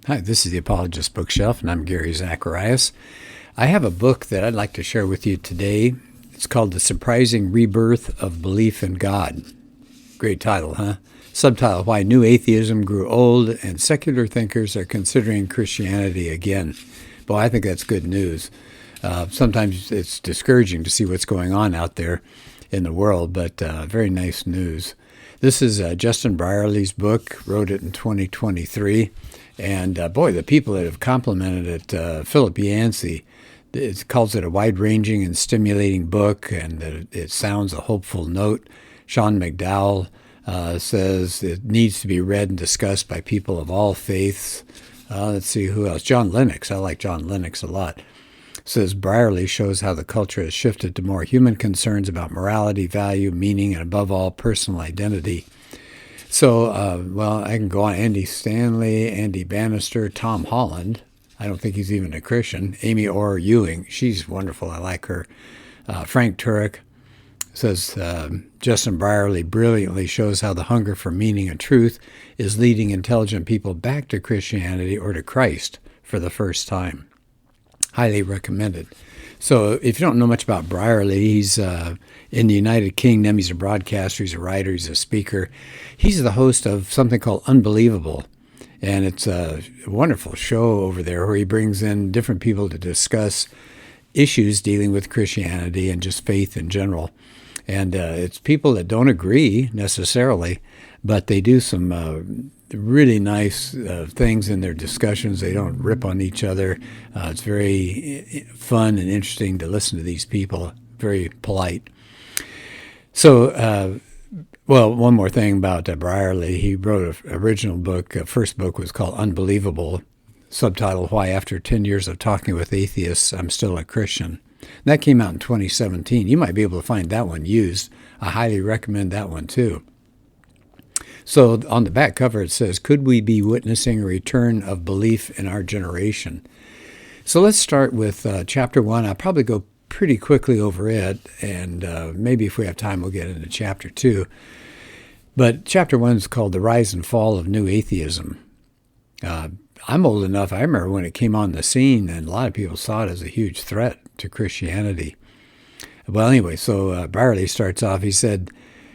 Hi, this is the Apologist Bookshelf, and I'm Gary Zacharias. I have a book that I'd like to share with you today. It's called The Surprising Rebirth of Belief in God. Great title, huh? Subtitle, Why New Atheism Grew Old and Secular Thinkers Are Considering Christianity Again. Boy, I think that's good news. Sometimes it's discouraging to see what's going on out there in the world, but very nice news. This is Justin Brierley's book, wrote it in 2023. And boy, the people that have complimented it, Philip Yancey, calls it a wide-ranging and stimulating book, and that it sounds a hopeful note. Sean McDowell says it needs to be read and discussed by people of all faiths. Let's see who else. John Lennox, I like John Lennox a lot, says Brierley shows how the culture has shifted to more human concerns about morality, value, meaning, and above all, personal identity. So, I can go on. Andy Stanley, Andy Bannister, Tom Holland. I don't think he's even a Christian. Amy Orr Ewing. She's wonderful. I like her. Frank Turek says, Justin Brierley brilliantly shows how the hunger for meaning and truth is leading intelligent people back to Christianity or to Christ for the first time. Highly recommended. So if you don't know much about Brierley, he's in the United Kingdom. He's a broadcaster, he's a writer, he's a speaker. He's the host of something called Unbelievable. And it's a wonderful show over there where he brings in different people to discuss issues dealing with Christianity and just faith in general. And it's people that don't agree necessarily, but they do some really nice things in their discussions. They don't rip on each other. It's very fun and interesting to listen to these people, very polite. So, one more thing about Brierley. He wrote an original book. First book was called Unbelievable, subtitle, Why After 10 Years of Talking with Atheists, I'm Still a Christian. And that came out in 2017. You might be able to find that one used. I highly recommend that one too. So on the back cover it says, could we be witnessing a return of belief in our generation? So let's start with chapter 1. I'll probably go pretty quickly over it, and maybe if we have time we'll get into chapter 2. But chapter 1 is called The Rise and Fall of New Atheism. I'm old enough, I remember when it came on the scene, and a lot of people saw it as a huge threat to Christianity. Well, anyway, so Brierley starts off, he said,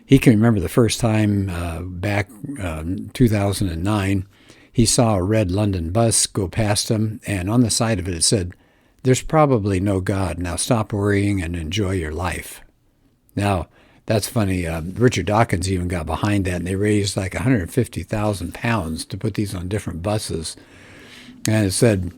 he can remember the first time back 2009, he saw a red London bus go past him, and on the side of it, it said, there's probably no God. Now stop worrying and enjoy your life. Now, that's funny. Richard Dawkins even got behind that, and they raised like 150,000 pounds to put these on different buses. And it said,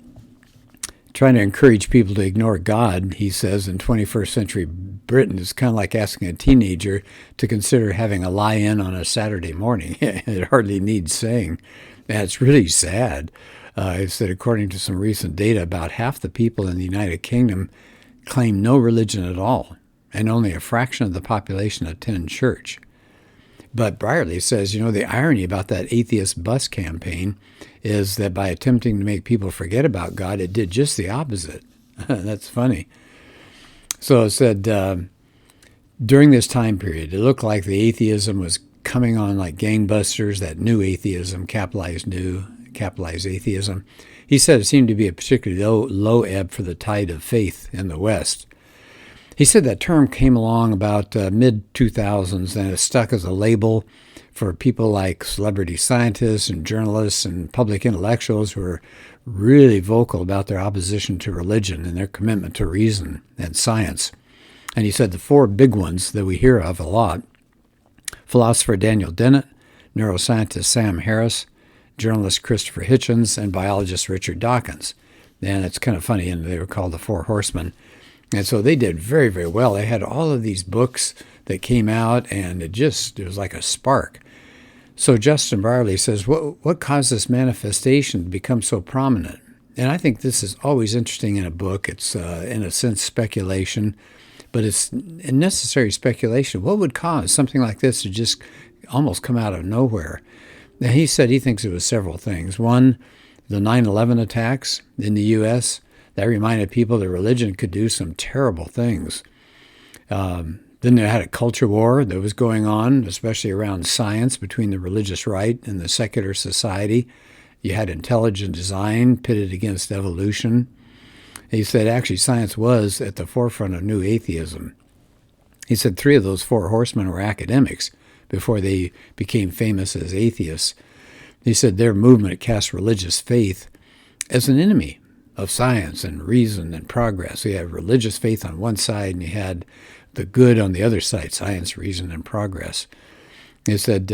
trying to encourage people to ignore God, he says, in 21st century Britain is kind of like asking a teenager to consider having a lie-in on a Saturday morning. It hardly needs saying. And it's really sad. It said, according to some recent data, about half the people in the United Kingdom claim no religion at all, and only a fraction of the population attend church. But Brierley says, the irony about that atheist bus campaign is that by attempting to make people forget about God, it did just the opposite. That's funny. So it said, during this time period, it looked like the atheism was coming on like gangbusters, that new atheism, capitalized atheism. He said it seemed to be a particularly low ebb for the tide of faith in the West. He said that term came along about mid-2000s, and it stuck as a label for people like celebrity scientists and journalists and public intellectuals who are really vocal about their opposition to religion and their commitment to reason and science. And he said the four big ones that we hear of a lot: philosopher Daniel Dennett, neuroscientist Sam Harris, journalist Christopher Hitchens, and biologist Richard Dawkins. And it's kind of funny, and they were called the Four Horsemen. And so they did very, very well. They had all of these books that came out, and it was like a spark. So Justin Brierley says, what caused this manifestation to become so prominent? And I think this is always interesting in a book. It's, in a sense, speculation, but it's a necessary speculation. What would cause something like this to just almost come out of nowhere? Now, he said he thinks it was several things. One, the 9/11 attacks in the U.S., that reminded people that religion could do some terrible things. Then they had a culture war that was going on, especially around science, between the religious right and the secular society. You had intelligent design pitted against evolution. He said actually science was at the forefront of new atheism. He said 3 of those 4 horsemen were academics before they became famous as atheists. He said their movement cast religious faith as an enemy of science and reason and progress. So you had religious faith on one side and you had the good on the other side, science, reason, and progress. He said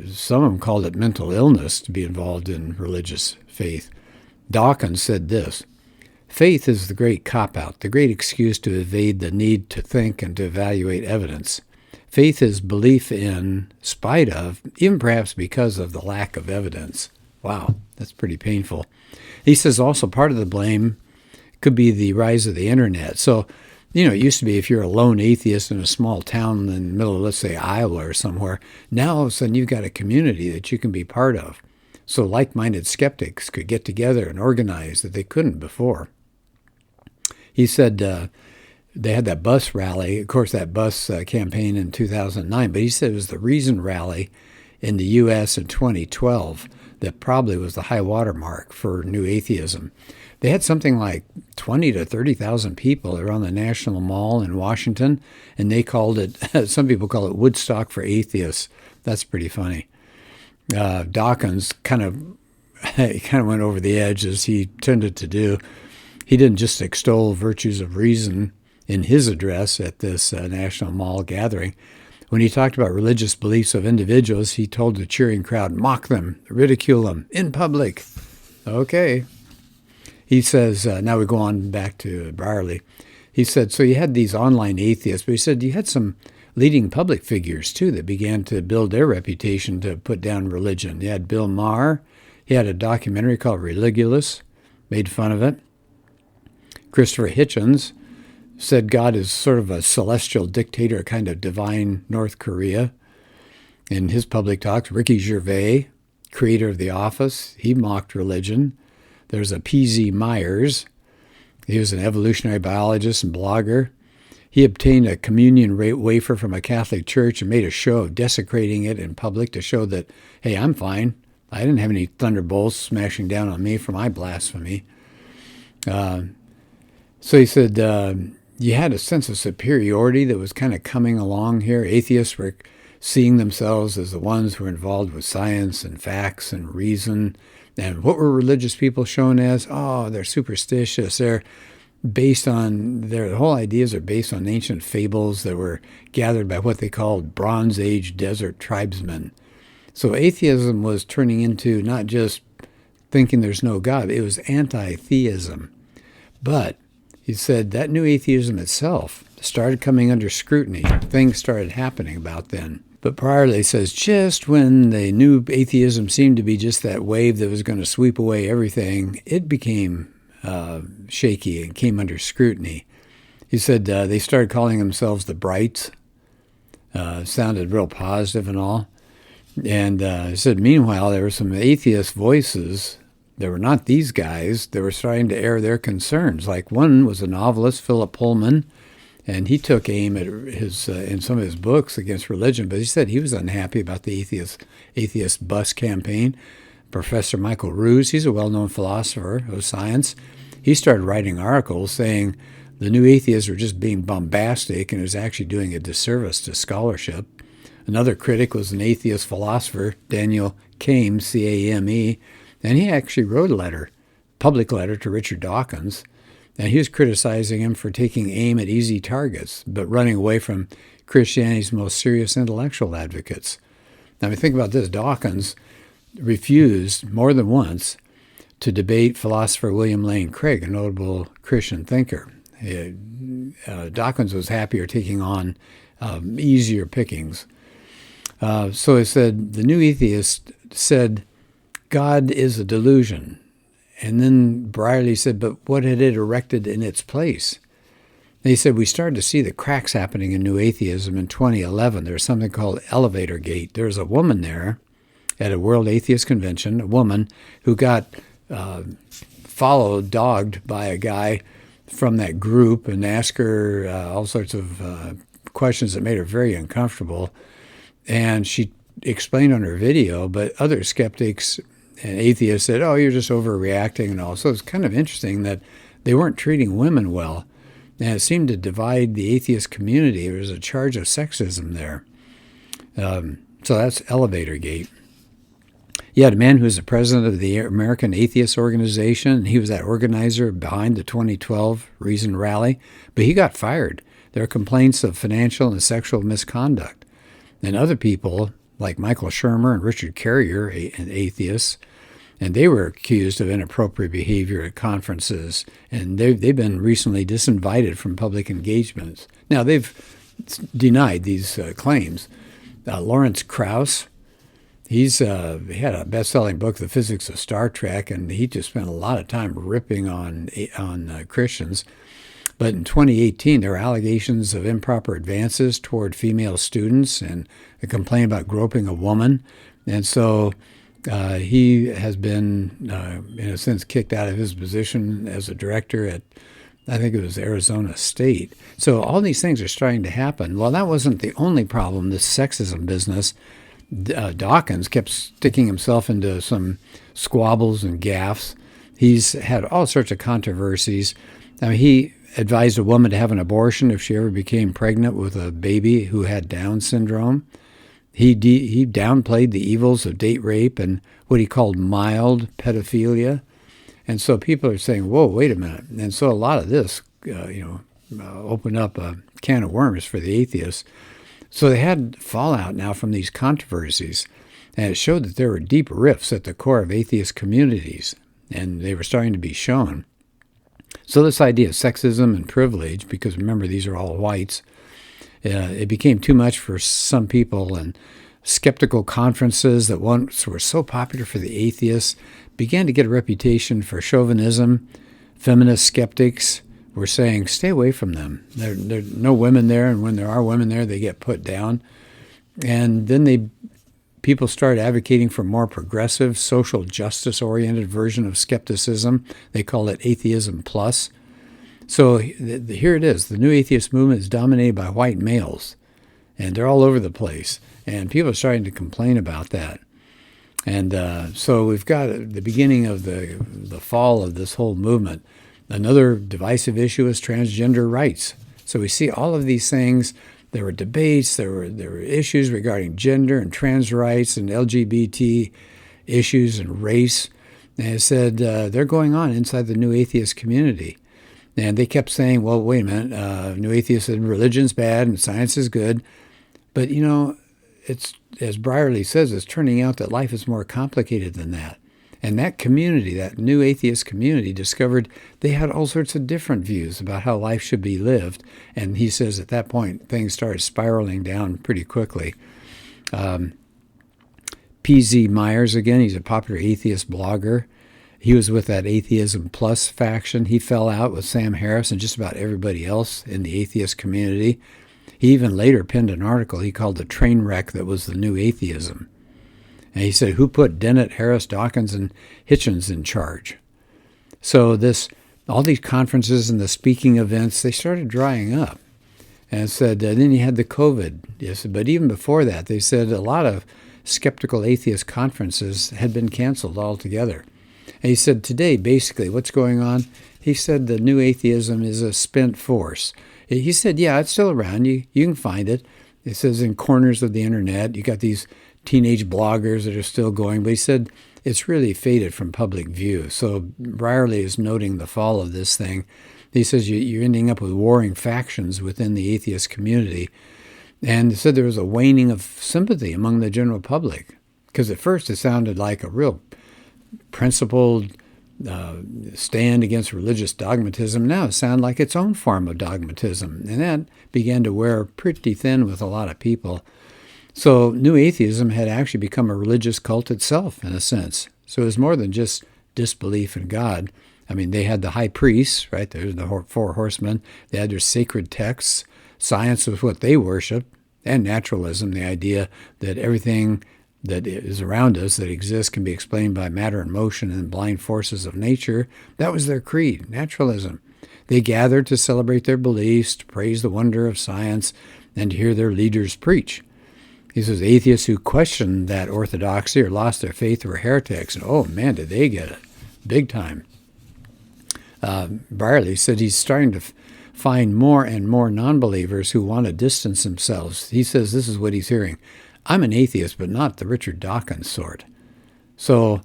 some of them called it mental illness to be involved in religious faith. Dawkins said this: faith is the great cop-out, the great excuse to evade the need to think and to evaluate evidence. Faith is belief in spite of, even perhaps because of, the lack of evidence. Wow, that's pretty painful. He says also part of the blame could be the rise of the internet. So, it used to be if you're a lone atheist in a small town in the middle of, let's say, Iowa or somewhere, now all of a sudden you've got a community that you can be part of. So like-minded skeptics could get together and organize that they couldn't before. He said they had that bus rally, of course, that bus campaign in 2009, but he said it was the Reason rally in the U.S. in 2012 that probably was the high water mark for new atheism. They had something like 20 to 30,000 people around the National Mall in Washington, and they called it, some people call it Woodstock for atheists. That's pretty funny. Dawkins kind of went over the edge, as he tended to do. He didn't just extol virtues of reason in his address at this National Mall gathering. When he talked about religious beliefs of individuals, he told the cheering crowd, mock them, ridicule them in public. Okay. He says, now we go on back to Brierley. He said, so you had these online atheists, but he said you had some leading public figures, too, that began to build their reputation to put down religion. You had Bill Maher. He had a documentary called Religulous, made fun of it. Christopher Hitchens said God is sort of a celestial dictator, a kind of divine North Korea. In his public talks, Ricky Gervais, creator of The Office, he mocked religion. There's a P.Z. Myers. He was an evolutionary biologist and blogger. He obtained a communion wafer from a Catholic church and made a show of desecrating it in public to show that, hey, I'm fine. I didn't have any thunderbolts smashing down on me for my blasphemy. So he said you had a sense of superiority that was kind of coming along here. Atheists were seeing themselves as the ones who were involved with science and facts and reason. And what were religious people shown as? Oh, they're superstitious. They're based on, their whole ideas are based on ancient fables that were gathered by what they called Bronze Age desert tribesmen. So atheism was turning into not just thinking there's no God, it was anti-theism. But he said that new atheism itself started coming under scrutiny. Things started happening about then. But Brierley says just when the new atheism seemed to be just that wave that was going to sweep away everything, it became shaky and came under scrutiny. He said they started calling themselves the Brights. Sounded real positive and all. And he said, meanwhile, there were some atheist voices that were not these guys that were starting to air their concerns. Like one was a novelist, Philip Pullman, and he took aim at his in some of his books against religion, but he said he was unhappy about the atheist bus campaign. Professor Michael Ruse, he's a well-known philosopher of science. He started writing articles saying the new atheists were just being bombastic and it was actually doing a disservice to scholarship. Another critic was an atheist philosopher, Daniel Kame, C-A-M-E, and he actually wrote a public letter to Richard Dawkins, and he was criticizing him for taking aim at easy targets, but running away from Christianity's most serious intellectual advocates. Now, think about this. Dawkins refused more than once to debate philosopher William Lane Craig, a notable Christian thinker. Dawkins was happier taking on easier pickings. So he said, the new atheist said, God is a delusion. And then Brierley said, but what had it erected in its place? And he said, we started to see the cracks happening in new atheism in 2011. There's something called Elevator Gate. There's a woman there at a World Atheist Convention, a woman who got dogged by a guy from that group and asked her all sorts of questions that made her very uncomfortable. And she explained on her video, but other skeptics and atheists said, "Oh, you're just overreacting," and all. So it's kind of interesting that they weren't treating women well, and it seemed to divide the atheist community. There was a charge of sexism there. So that's Elevator Gate. You had a man who was the president of the American Atheist Organization, and he was that organizer behind the 2012 Reason Rally, but he got fired. There are complaints of financial and sexual misconduct. And other people, like Michael Shermer and Richard Carrier, atheists, and they were accused of inappropriate behavior at conferences, and they've been recently disinvited from public engagements. Now, they've denied these claims. Lawrence Krauss, he had a best-selling book, The Physics of Star Trek, and he just spent a lot of time ripping on Christians. But in 2018, there were allegations of improper advances toward female students and a complaint about groping a woman. And so he has been, in a sense, kicked out of his position as a director at, I think it was Arizona State. So all these things are starting to happen. Well, that wasn't the only problem, this sexism business. Dawkins kept sticking himself into some squabbles and gaffes. He's had all sorts of controversies. I mean, he advised a woman to have an abortion if she ever became pregnant with a baby who had Down syndrome. He downplayed the evils of date rape and what he called mild pedophilia. And so people are saying, whoa, wait a minute. And so a lot of this, opened up a can of worms for the atheists. So they had fallout now from these controversies, and it showed that there were deep rifts at the core of atheist communities, and they were starting to be shown. So this idea of sexism and privilege, because remember, these are all whites, it became too much for some people, and skeptical conferences that once were so popular for the atheists began to get a reputation for chauvinism. Feminist skeptics were saying, stay away from them. There are no women there, and when there are women there, they get put down. And then people started advocating for more progressive, social justice-oriented version of skepticism. They call it Atheism Plus. So here it is. The new atheist movement is dominated by white males, and they're all over the place. And people are starting to complain about that. And so we've got the beginning of the fall of this whole movement. Another divisive issue is transgender rights. So we see all of these things. There were debates, there were issues regarding gender and trans rights and LGBT issues and race. And it said they're going on inside the new atheist community. And they kept saying, well, wait a minute, new atheists said religion's bad and science is good. But, it's, as Brierley says, it's turning out that life is more complicated than that. And that community, that new atheist community, discovered they had all sorts of different views about how life should be lived. And he says at that point, things started spiraling down pretty quickly. P.Z. Myers, again, he's a popular atheist blogger. He was with that Atheism Plus faction. He fell out with Sam Harris and just about everybody else in the atheist community. He even later penned an article he called The Train Wreck That Was the New Atheism. And he said, who put Dennett, Harris, Dawkins, and Hitchens in charge? So all these conferences and the speaking events, they started drying up. And said, then you had the COVID. Yes, but even before that, they said a lot of skeptical atheist conferences had been canceled altogether. And he said, today, basically, what's going on? He said the new atheism is a spent force. He said, yeah, it's still around. You can find it. It says in corners of the internet. You got these teenage bloggers that are still going. But he said it's really faded from public view. So Brierley is noting the fall of this thing. He says you're ending up with warring factions within the atheist community. And he said there was a waning of sympathy among the general public. Because at first it sounded like a real principled stand against religious dogmatism. Now it sounded like its own form of dogmatism. And that began to wear pretty thin with a lot of people. So New Atheism had actually become a religious cult itself, in a sense. So it was more than just disbelief in God. I mean, they had the high priests, right? There's the four horsemen. They had their sacred texts. Science was what they worshiped, and naturalism, the idea that everything that is around us that exists can be explained by matter and motion and blind forces of nature. That was their creed, naturalism. They gathered to celebrate their beliefs, to praise the wonder of science, and to hear their leaders preach. He says atheists who question that orthodoxy or lost their faith were heretics. And oh man, did they get it. Big time. Brierley said he's starting to find more and more non-believers who want to distance themselves. He says this is what he's hearing. I'm an atheist, but not the Richard Dawkins sort. So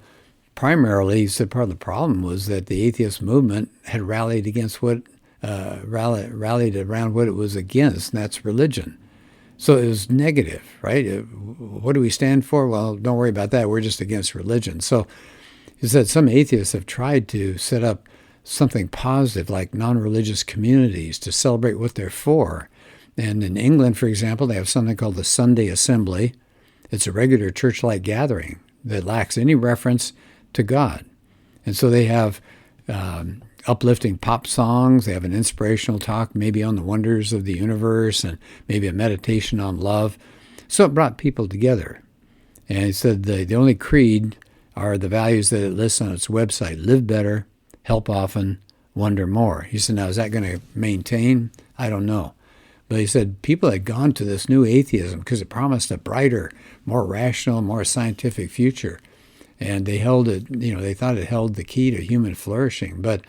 primarily, he said part of the problem was that the atheist movement had rallied against rallied around what it was against, and that's religion. So it was negative, right? What do we stand for? Well, don't worry about that. We're just against religion. So he said some atheists have tried to set up something positive like non-religious communities to celebrate what they're for. And in England, for example, they have something called the Sunday Assembly. It's a regular church-like gathering that lacks any reference to God. And so they have uplifting pop songs. They have an inspirational talk maybe on the wonders of the universe and maybe a meditation on love. So it brought people together. And he said the only creed are the values that it lists on its website: live better, help often, wonder more. He said, now, is that going to maintain? I don't know. But he said people had gone to this new atheism because it promised a brighter, more rational, more scientific future. And they held it, they thought it held the key to human flourishing. But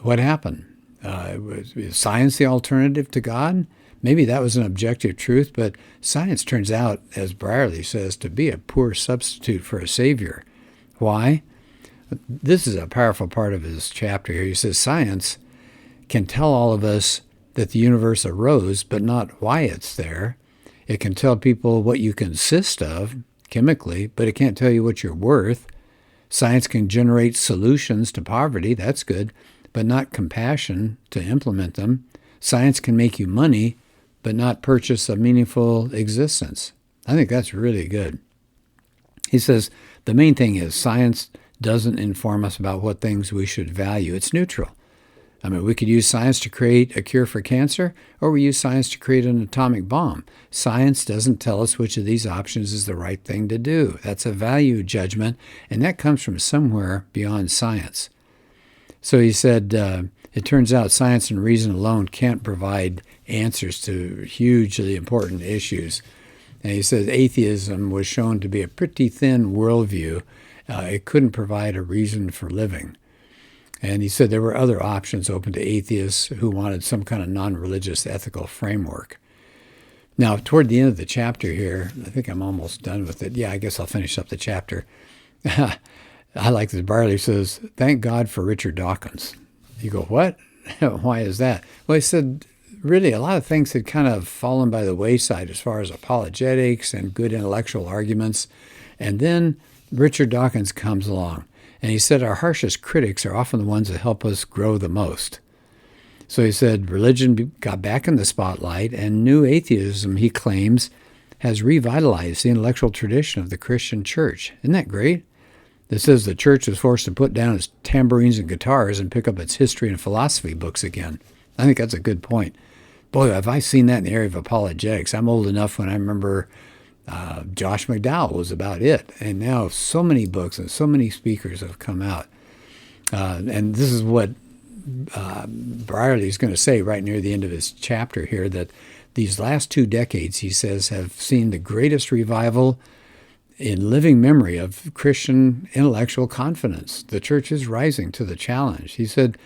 what happened? Was science the alternative to God? Maybe that was an objective truth, but science turns out, as Brierley says, to be a poor substitute for a savior. Why? This is a powerful part of his chapter here. He says science can tell all of us that the universe arose, but not why it's there. It can tell people what you consist of chemically, but it can't tell you what you're worth. Science can generate solutions to poverty, that's good, but not compassion to implement them. Science can make you money, but not purchase a meaningful existence. I think that's really good. He says the main thing is science doesn't inform us about what things we should value. It's neutral. I mean, we could use science to create a cure for cancer, or we use science to create an atomic bomb. Science doesn't tell us which of these options is the right thing to do. That's a value judgment, and that comes from somewhere beyond science. So he said, it turns out science and reason alone can't provide answers to hugely important issues. And he says atheism was shown to be a pretty thin worldview. It couldn't provide a reason for living. And he said there were other options open to atheists who wanted some kind of non-religious ethical framework. Now, toward the end of the chapter here, I think I'm almost done with it. Yeah, I guess I'll finish up the chapter. I like this. Brierley says, thank God for Richard Dawkins. You go, what? Why is that? Well, he said, really, a lot of things had kind of fallen by the wayside as far as apologetics and good intellectual arguments. And then Richard Dawkins comes along. And he said our harshest critics are often the ones that help us grow the most. So he said religion got back in the spotlight, and new atheism, he claims, has revitalized the intellectual tradition of the Christian church. Isn't that great? It says the church was forced to put down its tambourines and guitars and pick up its history and philosophy books again. I think that's a good point. Boy, have I seen that in the area of apologetics. I'm old enough when I remember Josh McDowell was about it. And now so many books and so many speakers have come out. And this is what Brierley is going to say right near the end of his chapter here, that these last 2 decades, he says, have seen the greatest revival in living memory of Christian intellectual confidence. The church is rising to the challenge. He said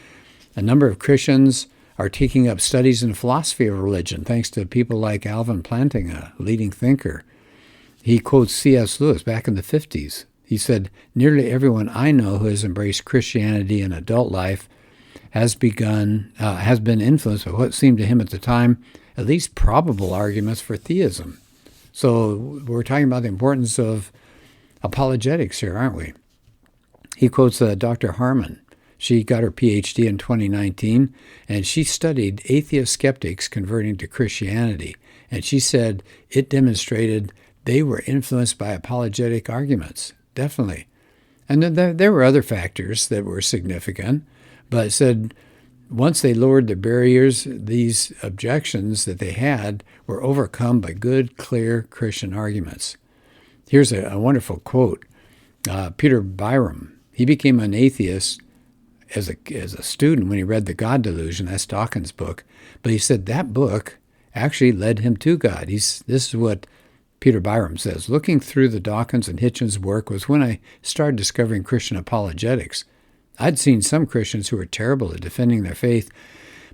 a number of Christians are taking up studies in philosophy of religion, thanks to people like Alvin Planting, a leading thinker. He quotes C.S. Lewis back in the 50s. He said, nearly everyone I know who has embraced Christianity in adult life has been influenced by what seemed to him at the time at least probable arguments for theism. So we're talking about the importance of apologetics here, aren't we? He quotes Dr. Harmon. She got her PhD in 2019, and she studied atheist skeptics converting to Christianity. And she said it demonstrated they were influenced by apologetic arguments, definitely. And then there were other factors that were significant, but it said once they lowered the barriers, these objections that they had were overcome by good, clear Christian arguments. Here's a wonderful quote. Peter Byram, he became an atheist as a student when he read The God Delusion, that's Dawkins' book, but he said that book actually led him to God. This is what Peter Byram says, looking through the Dawkins and Hitchens' work was when I started discovering Christian apologetics. I'd seen some Christians who were terrible at defending their faith,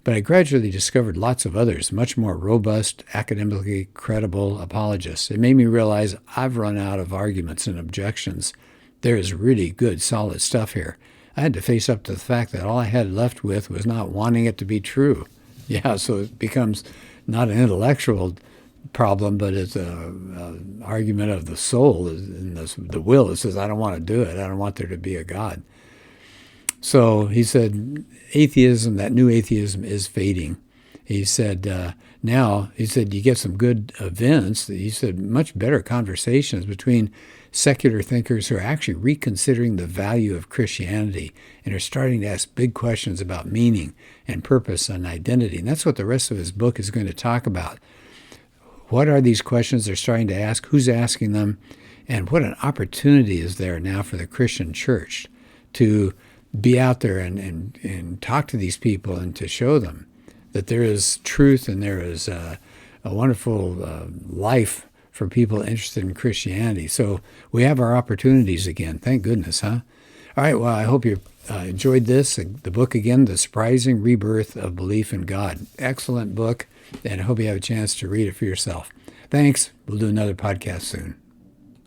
but I gradually discovered lots of others, much more robust, academically credible apologists. It made me realize I've run out of arguments and objections. There is really good, solid stuff here. I had to face up to the fact that all I had left with was not wanting it to be true. Yeah, so it becomes not an intellectual problem, but it's an argument of the soul and the will that says, I don't want to do it. I don't want there to be a God. So he said, atheism, that new atheism is fading. He said, now, he said, you get some good events. He said, much better conversations between secular thinkers who are actually reconsidering the value of Christianity and are starting to ask big questions about meaning and purpose and identity. And that's what the rest of his book is going to talk about. What are these questions they're starting to ask? Who's asking them? And what an opportunity is there now for the Christian church to be out there and talk to these people and to show them that there is truth and there is a wonderful life for people interested in Christianity. So we have our opportunities again. Thank goodness, huh? All right, well, I hope you enjoyed this. The book again, The Surprising Rebirth of Belief in God. Excellent book, and I hope you have a chance to read it for yourself. Thanks. We'll do another podcast soon.